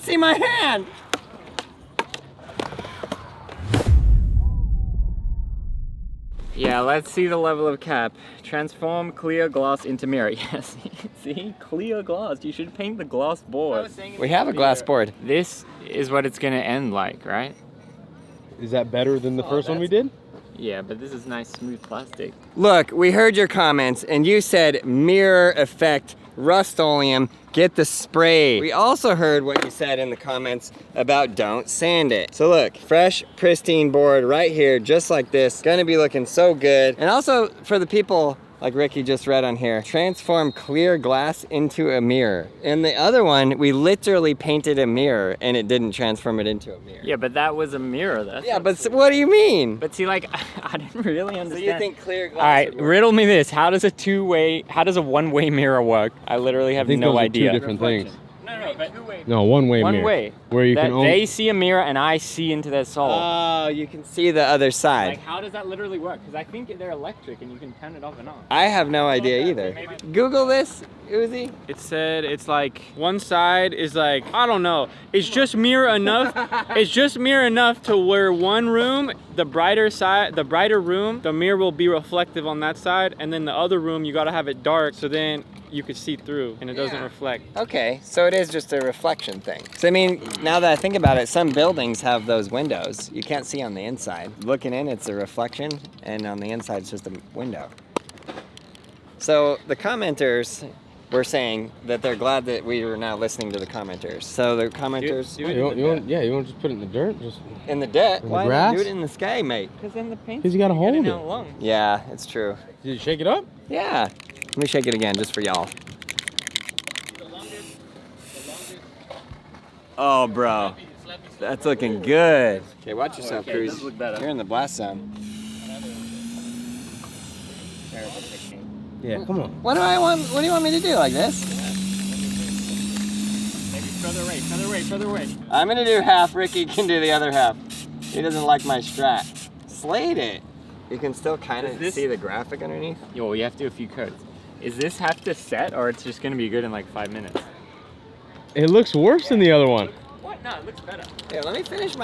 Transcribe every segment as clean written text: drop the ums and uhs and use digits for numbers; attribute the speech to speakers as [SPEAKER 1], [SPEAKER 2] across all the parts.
[SPEAKER 1] see my hand. Yeah, let's see the level of cap. Transform clear glass into mirror. Yes, see? Clear glass. You should paint the glass board. We have a glass board. This is what it's gonna end like, right?
[SPEAKER 2] Is that better than the first one we did?
[SPEAKER 1] Yeah, but this is nice, smooth plastic. Look, we heard your comments, and you said mirror effect, Rust-Oleum, get the spray. We also heard what you said in the comments about don't sand it. So look, fresh, pristine board right here, just like this. Gonna be looking so good. And also for the people, like Ricky just read on here, transform clear glass into a mirror. In the other one, we literally painted a mirror and it didn't transform it into a mirror. Yeah, but that was a mirror. That's yeah, but what do you mean? But see, like, I didn't really understand. So you think clear glass? All right, riddle me this. How does a one-way mirror work? I literally have no idea.
[SPEAKER 2] Two different things.
[SPEAKER 1] No, but two-way.
[SPEAKER 2] No, one-way mirror.
[SPEAKER 1] One way.
[SPEAKER 2] Where you can only...
[SPEAKER 1] They see a mirror and I see into their soul. Oh, you can see the other side. Like, how does that literally work? Because I think they're electric and you can turn it off and on. I have no idea either. Google this, Uzi.
[SPEAKER 3] It said it's like one side is like, I don't know. It's just mirror enough. It's just mirror enough to where one room, the brighter side, the brighter room, the mirror will be reflective on that side, and then the other room you gotta have it dark so then you could see through and it doesn't reflect. Okay, so it is just a reflection thing. So I mean, now that I think about it, some buildings have those windows. You can't see on the inside. Looking in, it's a reflection, and on the inside, it's just a window. So the commenters were saying that they're glad that we were now listening to the commenters. So the commenters...
[SPEAKER 2] you want to just put it in the dirt? Just
[SPEAKER 1] in the dirt?
[SPEAKER 2] In
[SPEAKER 1] Why
[SPEAKER 2] the grass?
[SPEAKER 1] Not do it in the sky, mate? Because then the paint...
[SPEAKER 2] Because you got to hold it.
[SPEAKER 1] Yeah, it's true.
[SPEAKER 2] Did you shake it up?
[SPEAKER 1] Yeah. Let me shake it again, just for y'all. Oh, bro. That's looking good. Okay, watch yourself, Cruz. You're in the blast zone.
[SPEAKER 2] Yeah, come on.
[SPEAKER 1] What do you want me to do, like this?
[SPEAKER 3] Maybe further away.
[SPEAKER 1] I'm gonna do half, Ricky can do the other half. He doesn't like my strat. Slate it. You can still kind of see the graphic underneath. Yo, we have to do a few codes. Is this have to set, or it's just gonna be good in like 5 minutes?
[SPEAKER 2] It looks worse than the other one.
[SPEAKER 1] What? No, it looks better. Yeah, let me finish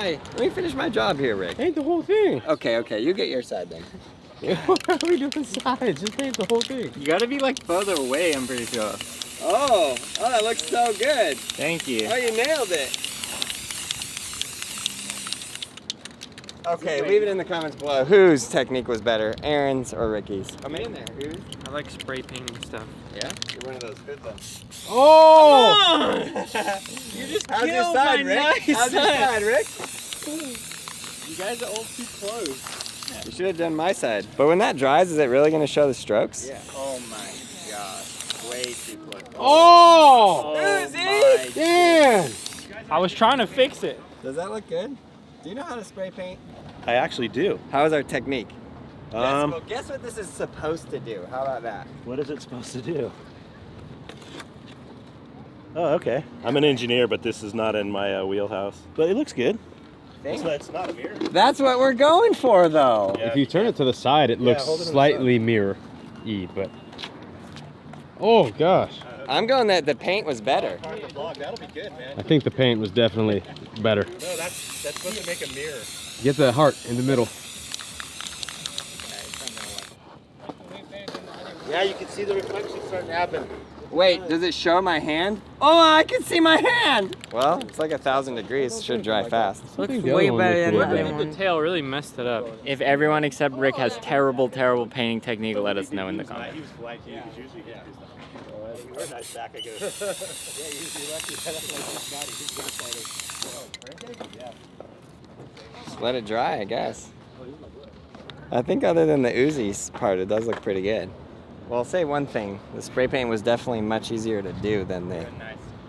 [SPEAKER 1] my job here, Rick.
[SPEAKER 2] Paint the whole thing.
[SPEAKER 1] Okay, you get your side then.
[SPEAKER 2] What are we doing sides? Just paint the whole thing.
[SPEAKER 1] You gotta be like further away, I'm pretty sure. Oh, that looks so good. Thank you. Oh, you nailed it. Okay, leave it in the comments below. Whose technique was better, Aaron's or Ricky's? Come in there, whose?
[SPEAKER 3] I like spray painting stuff.
[SPEAKER 1] Yeah? You're one of those good ones.
[SPEAKER 2] Oh!
[SPEAKER 1] You just How's your side, Rick? How's your side, Rick?
[SPEAKER 3] You guys are all too close.
[SPEAKER 1] Yeah. You should have done my side. But when that dries, is it really going to show the strokes? Yeah. Oh my gosh. Way too close.
[SPEAKER 2] Oh!
[SPEAKER 1] Uzi!
[SPEAKER 2] Damn!
[SPEAKER 3] I was trying to fix it.
[SPEAKER 1] Does that look good? Do you know how to spray paint?
[SPEAKER 4] I actually do.
[SPEAKER 1] How is our technique? Guess what this is supposed to do. How about that?
[SPEAKER 4] What is it supposed to do? Oh, okay. I'm an engineer, but this is not in my wheelhouse. But it looks good. It's not a mirror.
[SPEAKER 1] That's what we're going for, though.
[SPEAKER 2] Yeah, if you turn it to the side, it looks slightly mirror-y, but... Oh, gosh.
[SPEAKER 1] I'm going that the paint was better.
[SPEAKER 4] That'll be good, man.
[SPEAKER 2] I think the paint was definitely better.
[SPEAKER 4] No, that's supposed to make a mirror.
[SPEAKER 2] Get the heart in the middle.
[SPEAKER 4] Yeah, you can see the reflection starting to happen.
[SPEAKER 1] Wait, does it show my hand? Oh, I can see my hand! Well, it's like 1,000 degrees. It should dry fast.
[SPEAKER 3] Looks way better than the other one. The tail really messed it up. If everyone except Rick has terrible painting technique, let us know in the comments.
[SPEAKER 4] He was flaky. He was usually or a nice back, I guess.
[SPEAKER 1] Just let it dry, I guess. I think other than the Uzi's part, it does look pretty good. Well, I'll say one thing. The spray paint was definitely much easier to do than the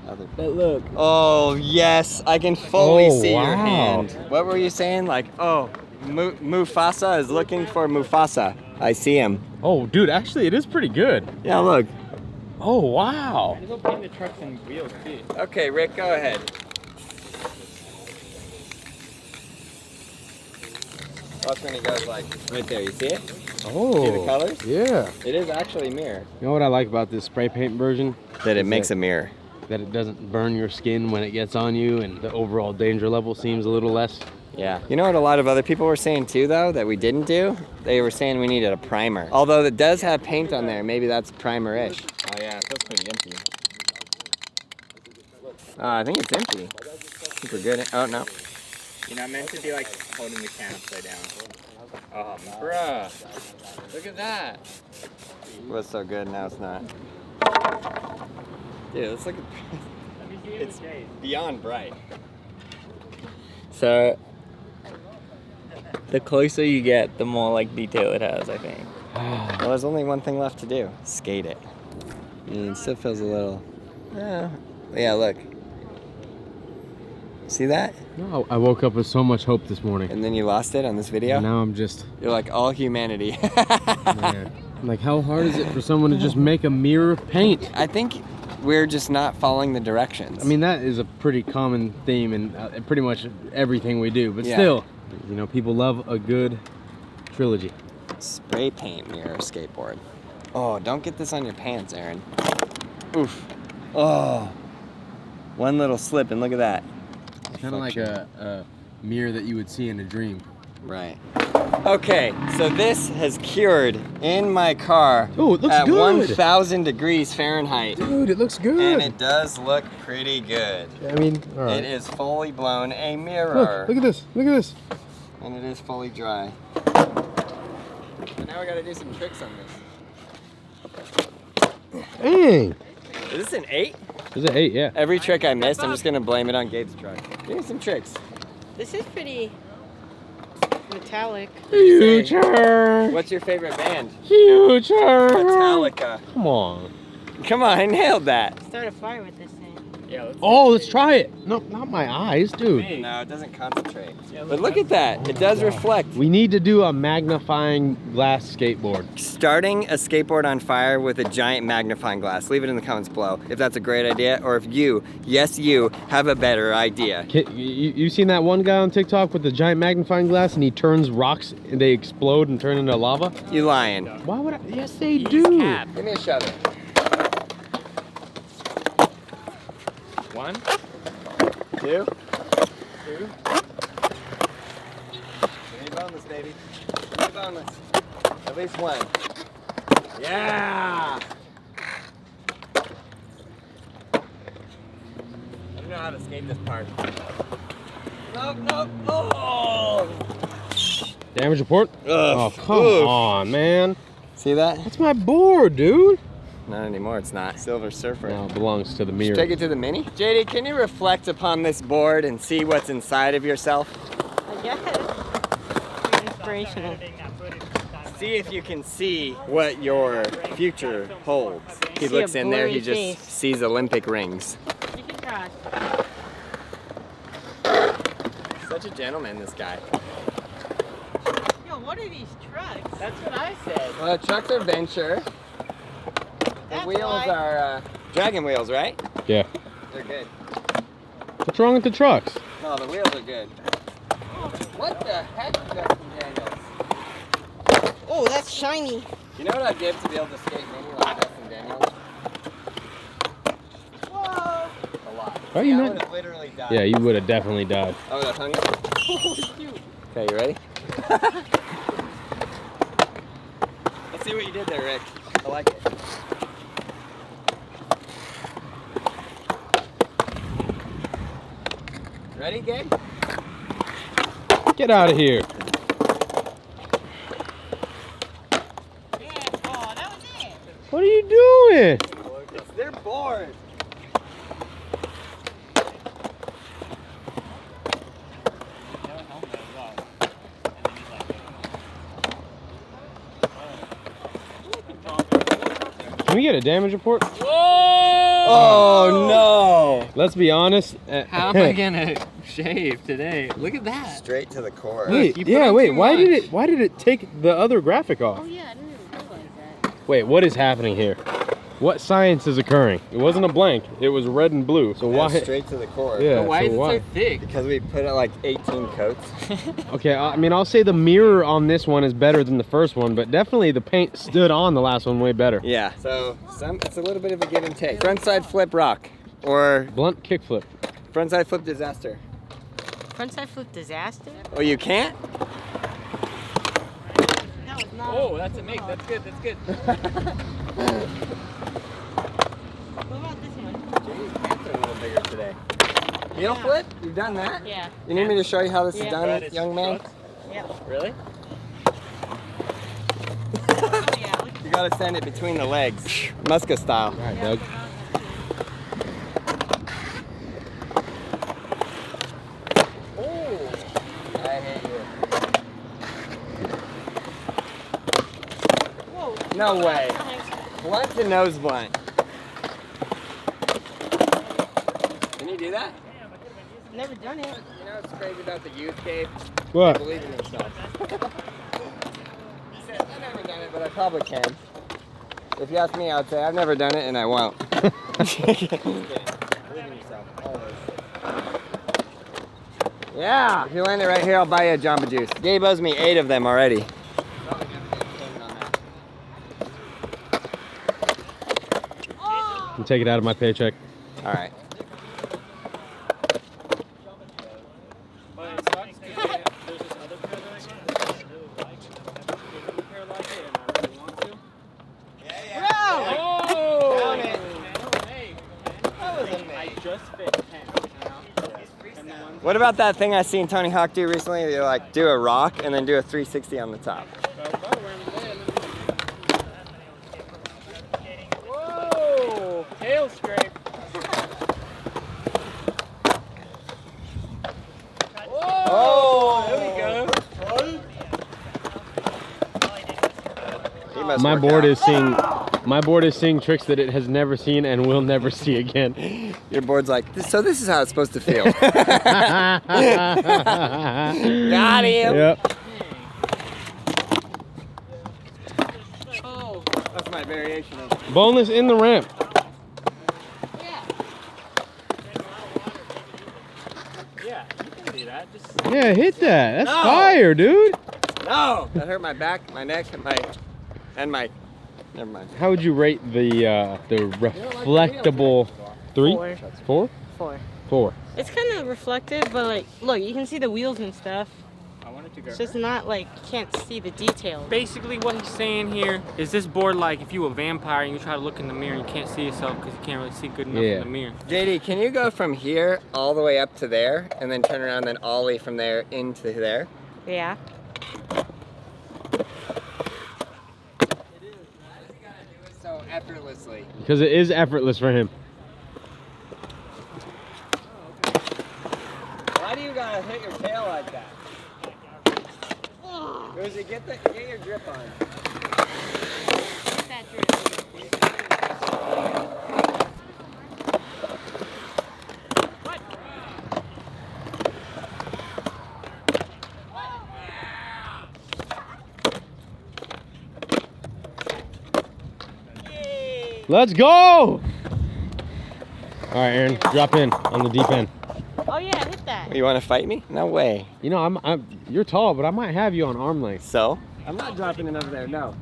[SPEAKER 1] other.
[SPEAKER 2] But look.
[SPEAKER 1] Oh, yes. I can fully see your hand. What were you saying? Like, oh, Mufasa is looking for Mufasa. I see him.
[SPEAKER 2] Oh, dude, actually, it is pretty good.
[SPEAKER 1] Yeah, look.
[SPEAKER 2] Oh, wow.
[SPEAKER 3] Go paint the trucks and wheels, too.
[SPEAKER 1] Okay, Rick, go ahead. Watch when he goes like, right there, you see it?
[SPEAKER 2] Oh.
[SPEAKER 1] See the colors?
[SPEAKER 2] Yeah.
[SPEAKER 1] It is actually a mirror.
[SPEAKER 2] You know what I like about this spray paint version?
[SPEAKER 1] That it makes a mirror.
[SPEAKER 2] that it doesn't burn your skin when it gets on you, and the overall danger level seems a little less.
[SPEAKER 1] Yeah. You know what a lot of other people were saying too, though, that we didn't do? They were saying we needed a primer. Although it does have paint on there, maybe that's primer-ish. Oh yeah, it feels pretty empty. I think it's empty. I think we're good. Oh, no.
[SPEAKER 3] You're not meant to be like holding the can upside down.
[SPEAKER 1] Oh, bruh. Look at that. It was so good, now it's not. Dude, it's like it's beyond bright.
[SPEAKER 3] So, the closer you get, the more like detail it has, I think.
[SPEAKER 1] Well, there's only one thing left to do. Skate it. It still feels a little... yeah, look. See that?
[SPEAKER 2] No, I woke up with so much hope this morning.
[SPEAKER 1] And then you lost it on this video?
[SPEAKER 2] And now I'm just...
[SPEAKER 1] You're like all humanity.
[SPEAKER 2] Man. Like, how hard is it for someone to just make a mirror of paint?
[SPEAKER 1] I think we're just not following the directions.
[SPEAKER 2] I mean, that is a pretty common theme in pretty much everything we do. But
[SPEAKER 1] Yeah.
[SPEAKER 2] still, you know, people love a good trilogy.
[SPEAKER 1] Spray paint mirror skateboard. Oh, don't get this on your pants, Aaron. Oof. Oh. One little slip and look at that.
[SPEAKER 2] Kind of like a mirror that you would see in a dream.
[SPEAKER 1] Right. Okay, so this has cured in my car.
[SPEAKER 2] Oh, it looks
[SPEAKER 1] at
[SPEAKER 2] good.
[SPEAKER 1] 1,000 degrees Fahrenheit.
[SPEAKER 2] Dude, it looks good.
[SPEAKER 1] And it does look pretty good.
[SPEAKER 2] I mean, all right.
[SPEAKER 1] It is fully blown a mirror.
[SPEAKER 2] Look at this. Look at this.
[SPEAKER 1] And it is fully dry. But now we gotta do some tricks on this.
[SPEAKER 2] Dang.
[SPEAKER 1] Is this an 8?
[SPEAKER 2] Is it 8? Yeah.
[SPEAKER 1] Every trick I missed, I'm just gonna blame it on Gabe's truck. Give me some tricks.
[SPEAKER 5] This is pretty metallic.
[SPEAKER 2] Future.
[SPEAKER 1] What's your favorite band?
[SPEAKER 2] Future.
[SPEAKER 1] Metallica.
[SPEAKER 2] Come on.
[SPEAKER 1] Come on, I nailed that.
[SPEAKER 5] Start a fire with this thing.
[SPEAKER 3] Yeah,
[SPEAKER 2] Oh, let's try it. No, not my eyes, dude.
[SPEAKER 1] No, it doesn't concentrate. But look at that. It does reflect.
[SPEAKER 2] We need to do a magnifying glass skateboard.
[SPEAKER 1] Starting a skateboard on fire with a giant magnifying glass. Leave it in the comments below if that's a great idea, or if you, yes you, have a better idea.
[SPEAKER 2] You seen that one guy on TikTok with the giant magnifying glass and he turns rocks and they explode and turn into lava?
[SPEAKER 1] You lying.
[SPEAKER 2] Why would I? Yes, they do.
[SPEAKER 1] Give me a shovel.
[SPEAKER 3] 1,
[SPEAKER 1] 2. 2. Give me boneless, baby. Give me boneless. At least one. Yeah! I don't know how to skate this part. Nope, nope. Oh!
[SPEAKER 2] Damage report? Oh, come on, man.
[SPEAKER 1] See that?
[SPEAKER 2] That's my board, dude.
[SPEAKER 1] Not anymore, it's not. Silver Surfer.
[SPEAKER 2] Now it belongs to the mirror.
[SPEAKER 1] Take it to the Mini. JD, can you reflect upon this board and see what's inside of yourself?
[SPEAKER 5] I guess. Pretty inspirational.
[SPEAKER 1] See if you can see what your future holds. He
[SPEAKER 5] See
[SPEAKER 1] looks
[SPEAKER 5] a
[SPEAKER 1] in there, he
[SPEAKER 5] blurry
[SPEAKER 1] just
[SPEAKER 5] face.
[SPEAKER 1] sees Olympic rings.
[SPEAKER 5] You can try.
[SPEAKER 1] Such a gentleman, this guy.
[SPEAKER 5] Yo, what are these trucks?
[SPEAKER 1] That's what I said. Well, the trucks are Venture. The
[SPEAKER 5] That's
[SPEAKER 1] wheels
[SPEAKER 5] why.
[SPEAKER 1] are Dragon wheels, right?
[SPEAKER 2] Yeah.
[SPEAKER 1] They're good.
[SPEAKER 2] What's wrong with the trucks?
[SPEAKER 1] No, the wheels are good. What the heck, Justin Daniels?
[SPEAKER 5] Oh, that's shiny.
[SPEAKER 1] You know what I'd give to be able to skate Mini like Justin Daniels?
[SPEAKER 5] Whoa.
[SPEAKER 1] A lot.
[SPEAKER 2] Are you
[SPEAKER 1] I
[SPEAKER 2] not-
[SPEAKER 1] would have literally died.
[SPEAKER 2] Yeah, you would have definitely died.
[SPEAKER 1] I would have hung it. Okay, you ready? Let's see what you did there, Rick. I like it. Ready, Gabe?
[SPEAKER 2] Get out of here.
[SPEAKER 5] Yeah. Oh, that was it.
[SPEAKER 2] What are you doing?
[SPEAKER 1] It's their board.
[SPEAKER 2] Can we get a damage report?
[SPEAKER 1] Oh no!
[SPEAKER 2] Let's be honest.
[SPEAKER 3] How am I gonna shave today? Look at that.
[SPEAKER 1] Straight to the core.
[SPEAKER 2] Wait,
[SPEAKER 3] You put
[SPEAKER 2] yeah,
[SPEAKER 3] on
[SPEAKER 2] wait.
[SPEAKER 3] too
[SPEAKER 2] Why did
[SPEAKER 3] much.
[SPEAKER 2] it? Why did it take the other graphic off?
[SPEAKER 5] Oh yeah, I didn't even realize that.
[SPEAKER 2] Wait, what is happening here? What science is occurring? It wasn't a blank. It was red and blue. So why?
[SPEAKER 1] Straight to the core.
[SPEAKER 2] Yeah.
[SPEAKER 3] But why
[SPEAKER 2] so
[SPEAKER 3] is it
[SPEAKER 2] why?
[SPEAKER 3] so thick?
[SPEAKER 1] Because we put it like 18 coats.
[SPEAKER 2] Okay, I mean, I'll say the mirror on this one is better than the first one, but definitely the paint stood on the last one way better.
[SPEAKER 1] Yeah. So it's a little bit of a give and take. Front side flip rock. or
[SPEAKER 2] Blunt kickflip.
[SPEAKER 1] frontside flip disaster?
[SPEAKER 5] Frontside flip disaster?
[SPEAKER 1] Oh, you can't?
[SPEAKER 5] That was not.
[SPEAKER 3] Oh, that's a make. That's good. That's good.
[SPEAKER 5] What about this one?
[SPEAKER 1] Jeez, pants are a little bigger today. Heel flip? You've done that?
[SPEAKER 5] Yeah.
[SPEAKER 1] You need me to show you how this is
[SPEAKER 5] Yeah.
[SPEAKER 1] done,
[SPEAKER 4] That is
[SPEAKER 1] young man?
[SPEAKER 4] trucks.
[SPEAKER 5] Yep.
[SPEAKER 1] Really?
[SPEAKER 5] Oh, yeah.
[SPEAKER 1] You gotta send it between the legs, Muska style.
[SPEAKER 2] All right, Doug.
[SPEAKER 1] I hate you.
[SPEAKER 5] Whoa.
[SPEAKER 1] No way. Blunt to nose blunt. Can you do that?
[SPEAKER 5] Never done it.
[SPEAKER 1] You know what's crazy about the youth, Gabe? They
[SPEAKER 2] What?
[SPEAKER 1] believe in themselves. He said, I've never done it, but I probably can. If you ask me, I would say I've never done it and I won't. Believe in yourself, always. Yeah, if you land it right here, I'll buy you a Jamba Juice. Gabe owes me 8 of them already.
[SPEAKER 2] And take it out of my paycheck.
[SPEAKER 1] All right.
[SPEAKER 3] But it sucks because there's this other pair that I got. I really like it. I have a pair like it and I really want to.
[SPEAKER 1] Oh!
[SPEAKER 3] Oh!
[SPEAKER 1] Down it.
[SPEAKER 3] Hey,
[SPEAKER 1] That was a
[SPEAKER 3] I
[SPEAKER 1] make.
[SPEAKER 3] just fit 10, you know? And the ones
[SPEAKER 1] What about that thing I seen Tony Hawk do recently? They like do a rock and then do a 360 on the top.
[SPEAKER 3] Whoa! Tail scrape.
[SPEAKER 1] Oh, there we go. He must
[SPEAKER 2] My
[SPEAKER 1] work
[SPEAKER 2] board
[SPEAKER 1] out.
[SPEAKER 2] is seeing. My board is seeing tricks that it has never seen and will never see again.
[SPEAKER 1] Your board's like, so this is how it's supposed to feel. Got him.
[SPEAKER 2] Yep.
[SPEAKER 5] Oh.
[SPEAKER 1] That's my variation of it.
[SPEAKER 2] Boneless in the ramp.
[SPEAKER 5] Yeah.
[SPEAKER 3] Yeah, you can do that. Just
[SPEAKER 2] Yeah, hit that. That's
[SPEAKER 1] No.
[SPEAKER 2] fire, dude.
[SPEAKER 1] No! That hurt my back, my neck, and my. Never mind.
[SPEAKER 2] How would you rate the reflectable 3?
[SPEAKER 5] 4.
[SPEAKER 2] 4?
[SPEAKER 5] 4.
[SPEAKER 2] 4.
[SPEAKER 5] It's kind of reflective, but like, look, you can see the wheels and stuff.
[SPEAKER 3] I wanted to go.
[SPEAKER 5] It's just not like you can't see the details.
[SPEAKER 3] Basically, what he's saying here is this board like if you a vampire and you try to look in the mirror and you can't see yourself because you can't really see good enough
[SPEAKER 2] Yeah.
[SPEAKER 3] in the mirror.
[SPEAKER 1] JD, can you go from here all the way up to there and then turn around and ollie from there into there?
[SPEAKER 5] Yeah.
[SPEAKER 1] So effortlessly.
[SPEAKER 2] Because it is effortless for him.
[SPEAKER 1] Why do you gotta hit your tail like that? Rosie, get your grip on.
[SPEAKER 5] That
[SPEAKER 2] Let's go! All right, Aaron, drop in on the deep end.
[SPEAKER 5] Oh yeah, hit that.
[SPEAKER 1] You want to fight me? No way.
[SPEAKER 2] You know, you're tall, but I might have you on arm length.
[SPEAKER 1] So? I'm not dropping it over there, no.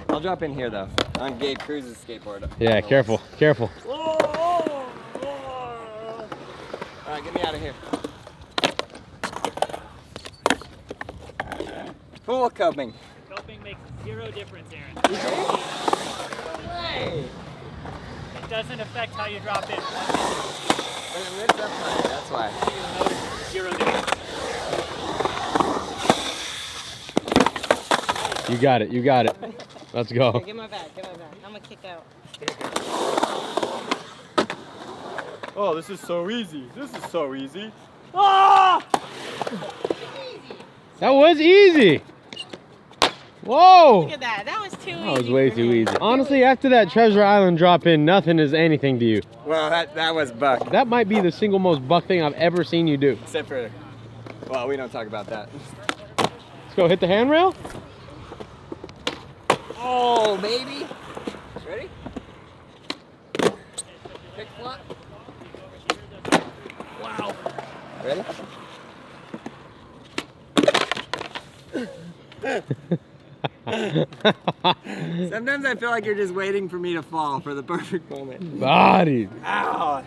[SPEAKER 1] I'll drop in here though, on Gabe Cruz's skateboard.
[SPEAKER 2] Yeah, careful, careful.
[SPEAKER 1] All right, get me out of here. Full coping.
[SPEAKER 6] Coping makes 0 difference, Aaron.
[SPEAKER 1] Hey!
[SPEAKER 6] It doesn't affect how you drop in.
[SPEAKER 1] But it lifts up higher, that's why.
[SPEAKER 6] You'll notice 0 difference.
[SPEAKER 2] You got it, you got it. Let's go.
[SPEAKER 5] Here, get my bag, I'm gonna kick out.
[SPEAKER 3] Oh, this is so easy. This is so easy.
[SPEAKER 2] That was easy. Whoa!
[SPEAKER 5] Look at that, that was too easy.
[SPEAKER 2] That was way
[SPEAKER 5] for
[SPEAKER 2] too
[SPEAKER 5] me.
[SPEAKER 2] easy. Honestly, after that Treasure Island drop in, nothing is anything to you.
[SPEAKER 1] Well, that was Buck.
[SPEAKER 2] That might be the single most Buck thing I've ever seen you do.
[SPEAKER 1] Except for, well, we don't talk about that.
[SPEAKER 2] Let's go hit the handrail.
[SPEAKER 1] Oh, baby. Ready? Kick flop. Wow. Ready? Sometimes I feel like you're just waiting for me to fall for the perfect moment.
[SPEAKER 2] Bodied.
[SPEAKER 1] Ow.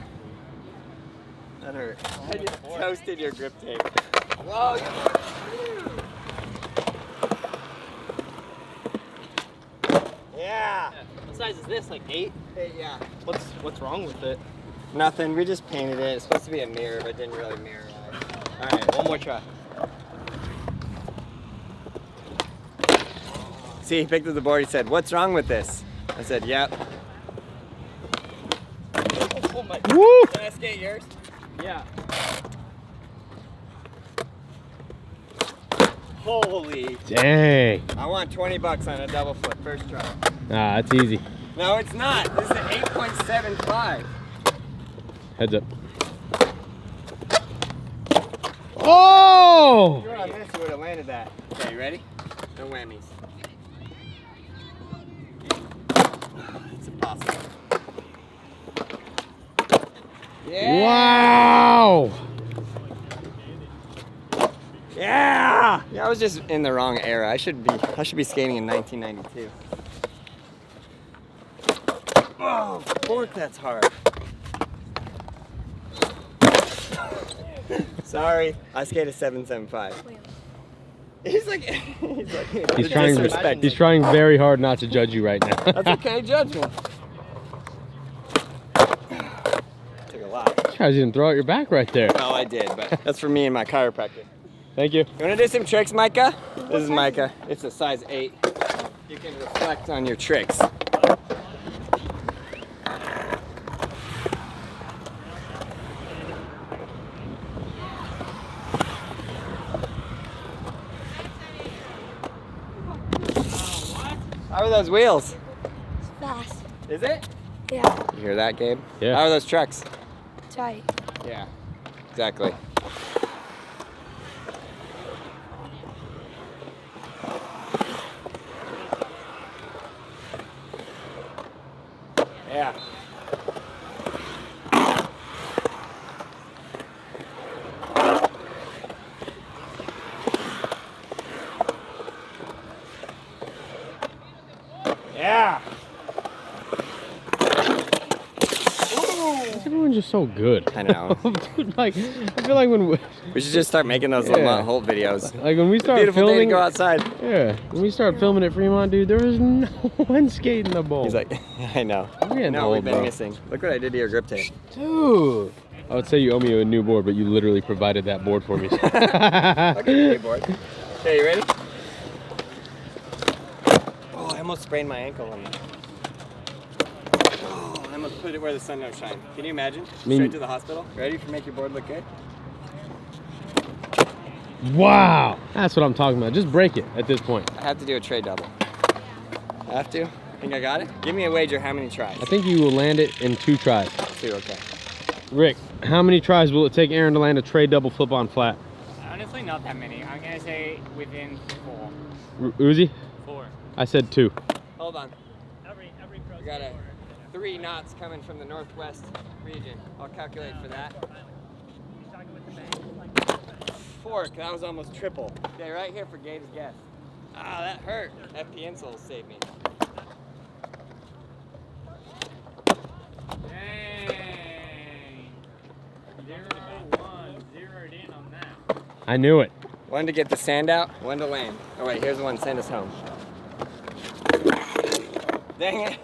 [SPEAKER 1] That hurt. I just toasted your grip tape. Whoa! Yeah.
[SPEAKER 7] What size is this? Like 8?
[SPEAKER 1] Yeah.
[SPEAKER 7] What's wrong with it?
[SPEAKER 1] Nothing. We just painted it. It's supposed to be a mirror, but it didn't really mirror.
[SPEAKER 7] All right, one more try.
[SPEAKER 1] See, he picked up the board. He said, "What's wrong with this?" I said, "Yep."
[SPEAKER 7] Oh my.
[SPEAKER 2] Woo!
[SPEAKER 1] Can I skate yours?
[SPEAKER 7] Yeah.
[SPEAKER 1] Holy!
[SPEAKER 2] Dang.
[SPEAKER 1] I want 20 bucks on a double flip first try.
[SPEAKER 2] Ah, that's easy.
[SPEAKER 1] No, it's not. This is an 8.75.
[SPEAKER 2] Heads up. Oh!
[SPEAKER 1] If you were on this, you would have landed that. Okay, you ready? No whammies. It's impossible. Yeah!
[SPEAKER 2] Wow!
[SPEAKER 1] Yeah! Yeah, I was just in the wrong era. I should be skating in 1992. Oh, fork, that's hard. Sorry, I skate a 7.75. He's like
[SPEAKER 2] He's trying very hard not to judge you right now.
[SPEAKER 1] That's okay, judge me. Took a lot.
[SPEAKER 2] Guys, you didn't throw out your back right there.
[SPEAKER 1] No, I did, but that's for me and my chiropractor.
[SPEAKER 2] Thank you.
[SPEAKER 1] You wanna do some tricks, Micah? This is Micah. It's a size 8. You can reflect on your tricks. How are those wheels?
[SPEAKER 8] Fast.
[SPEAKER 1] Is it?
[SPEAKER 8] Yeah.
[SPEAKER 1] You hear that, Gabe?
[SPEAKER 2] Yeah.
[SPEAKER 1] How are those trucks?
[SPEAKER 8] Tight.
[SPEAKER 1] Yeah. Exactly. Yeah. Yeah.
[SPEAKER 2] Everyone's just so good.
[SPEAKER 1] I know.
[SPEAKER 2] Dude, like, I feel like when
[SPEAKER 1] We should just start making those Lamont Holt videos.
[SPEAKER 2] like when we start
[SPEAKER 1] Beautiful day to
[SPEAKER 2] filming,
[SPEAKER 1] go outside.
[SPEAKER 2] yeah, when we start filming at Fremont, dude, there was no one skating the bowl.
[SPEAKER 1] He's like, I know.
[SPEAKER 2] We're getting
[SPEAKER 1] No, we've
[SPEAKER 2] old,
[SPEAKER 1] been
[SPEAKER 2] bro.
[SPEAKER 1] missing. Look what I did to your grip tape.
[SPEAKER 2] Dude. I would say you owe me a new board, but you literally provided that board for me.
[SPEAKER 1] I'll give you a board. Okay, you ready? Oh, I almost sprained my ankle on that. Oh, I almost put it where the sun don't shine. Can you imagine? Straight to the hospital. Ready for make your board look good?
[SPEAKER 2] Wow. That's what I'm talking about. Just break it at this point.
[SPEAKER 1] I have to do a tray double. I have to? Think I got it? Give me a wager how many tries?
[SPEAKER 2] I think you will land it in 2 tries.
[SPEAKER 1] 2, okay.
[SPEAKER 2] Rick, how many tries will it take Aaron to land a tray double flip on flat?
[SPEAKER 6] Honestly, not that many. I'm gonna say within 4.
[SPEAKER 2] Uzi?
[SPEAKER 6] 4.
[SPEAKER 2] I said 2.
[SPEAKER 1] Hold on.
[SPEAKER 6] Every pro
[SPEAKER 1] We got 3 knots coming from the northwest region. I'll calculate for that. Fork, that was almost triple. Okay, right here for Gabe's guess. Ah, that hurt. FP insoles saved me.
[SPEAKER 6] Dang. 0-1, zeroed in on that.
[SPEAKER 2] I knew it.
[SPEAKER 1] One to get the sand out, one to land. Oh wait, here's one, send us home. Dang it.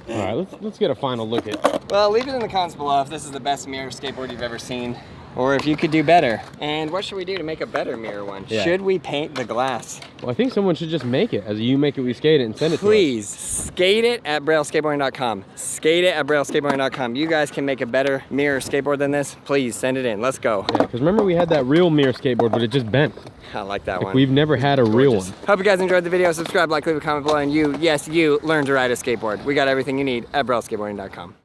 [SPEAKER 2] All right, let's get a final look at.
[SPEAKER 1] Well, leave it in the comments below if this is the best mirror skateboard you've ever seen, or if you could do better. And what should we do to make a better mirror one?
[SPEAKER 2] Yeah.
[SPEAKER 1] Should we paint the glass?
[SPEAKER 2] Well, I think someone should just make it. As you make it, we skate it and send it to us.
[SPEAKER 1] Please, skate it at brailleskateboarding.com. Skate it at brailleskateboarding.com. You guys can make a better mirror skateboard than this. Please send it in. Let's go.
[SPEAKER 2] Yeah, because remember we had that real mirror skateboard, but it just bent.
[SPEAKER 1] I like that
[SPEAKER 2] Like
[SPEAKER 1] one.
[SPEAKER 2] we've never had a real
[SPEAKER 1] Gorgeous.
[SPEAKER 2] one.
[SPEAKER 1] Hope you guys enjoyed the video. Subscribe, like, leave a comment below, and you, yes, you, learn to ride a skateboard. We got everything you need at brailleskateboarding.com.